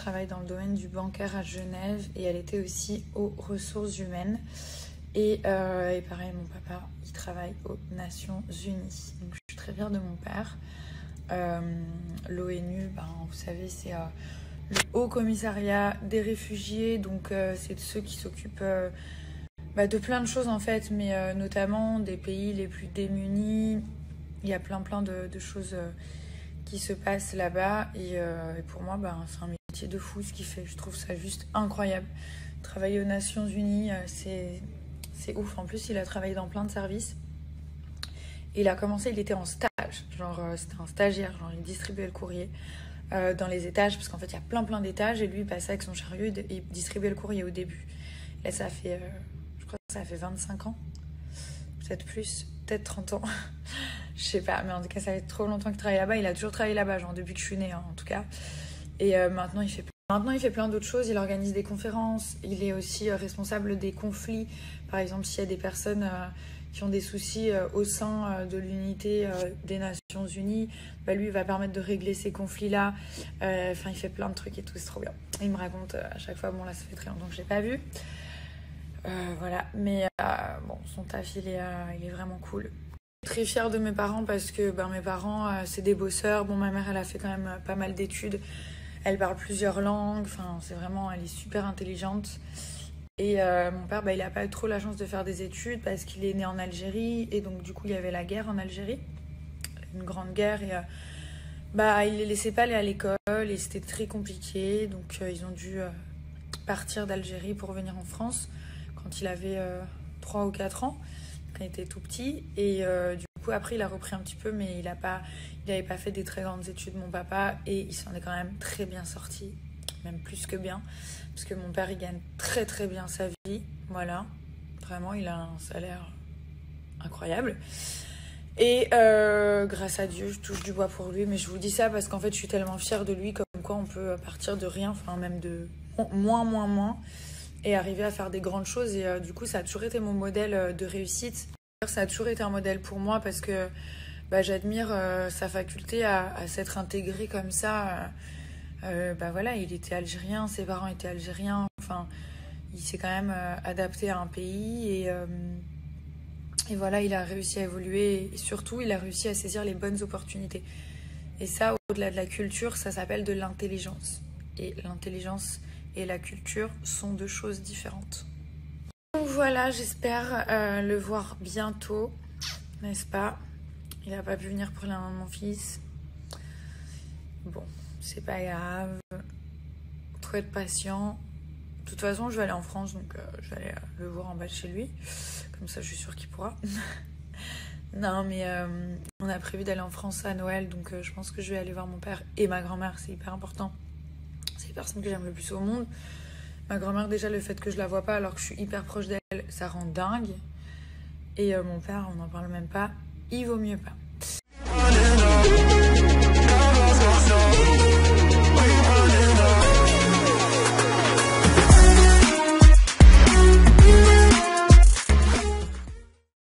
travaille dans le domaine du bancaire à Genève et elle était aussi aux ressources humaines. Et pareil, mon papa, il travaille aux Nations Unies. Donc, je suis très fière de mon père. L'ONU, vous savez, c'est le Haut Commissariat des réfugiés. Donc, c'est de ceux qui s'occupent de plein de choses, en fait, mais notamment des pays les plus démunis. Il y a plein de choses qui se passent là-bas. Et pour moi, c'est un métier de fou ce qu'il fait. Je trouve ça juste incroyable. Travailler aux Nations Unies, c'est ouf. En plus, il a travaillé dans plein de services. Il a commencé, il était en stage. C'était un stagiaire. Il distribuait le courrier dans les étages. Parce qu'en fait, il y a plein d'étages. Et lui, il passait avec son chariot et distribuait le courrier au début. Là, ça fait, je crois que ça fait 25 ans. Peut-être plus, peut-être 30 ans. Je sais pas. Mais en tout cas, ça fait trop longtemps qu'il travaille là-bas. Il a toujours travaillé là-bas, depuis que je suis née, en tout cas. Et maintenant, il fait plein d'autres choses. Il organise des conférences. Il est aussi responsable des conflits. Par exemple, s'il y a des personnes qui ont des soucis au sein de l'unité des Nations Unies, lui, il va permettre de régler ces conflits-là. Il fait plein de trucs et tout. C'est trop bien. Il me raconte à chaque fois. Bon, là, ça fait très longtemps que je l'ai pas vu. Voilà. Mais son taf, il est vraiment cool. Je suis très fière de mes parents parce que mes parents, c'est des bosseurs. Bon, ma mère, elle a fait quand même pas mal d'études. Elle parle plusieurs langues, elle est super intelligente. Et mon père, il n'a pas eu trop la chance de faire des études parce qu'il est né en Algérie. Et donc, du coup, il y avait la guerre en Algérie, une grande guerre. Et il les laissait pas aller à l'école et c'était très compliqué. Donc, ils ont dû partir d'Algérie pour venir en France quand il avait 3 ou 4 ans, quand il était tout petit. Et du coup, après, il a repris un petit peu, mais il n'avait pas fait des très grandes études, mon papa, et il s'en est quand même très bien sorti, même plus que bien, parce que mon père, il gagne très très bien sa vie, voilà, vraiment, il a un salaire incroyable, et grâce à Dieu, je touche du bois pour lui, mais je vous dis ça parce qu'en fait, je suis tellement fière de lui, comme quoi on peut partir de rien, même de moins, et arriver à faire des grandes choses, et du coup, ça a toujours été mon modèle de réussite. Ça a toujours été un modèle pour moi parce que j'admire sa faculté à s'être intégré comme ça. Il était algérien, ses parents étaient algériens. Il s'est quand même adapté à un pays et voilà, il a réussi à évoluer et surtout, il a réussi à saisir les bonnes opportunités. Et ça, au-delà de la culture, ça s'appelle de l'intelligence. Et l'intelligence et la culture sont deux choses différentes. Donc voilà, j'espère le voir bientôt, n'est-ce pas? Il n'a pas pu venir pour la main de mon fils. Bon, c'est pas grave. Faut être patient. De toute façon, je vais aller en France, donc je vais aller le voir en bas de chez lui. Comme ça, je suis sûre qu'il pourra. Non, mais on a prévu d'aller en France à Noël, donc je pense que je vais aller voir mon père et ma grand-mère. C'est hyper important. C'est les personnes que j'aime le plus au monde. Ma grand-mère, déjà, le fait que je la vois pas alors que je suis hyper proche d'elle, ça rend dingue. Et mon père, on n'en parle même pas. Il vaut mieux pas.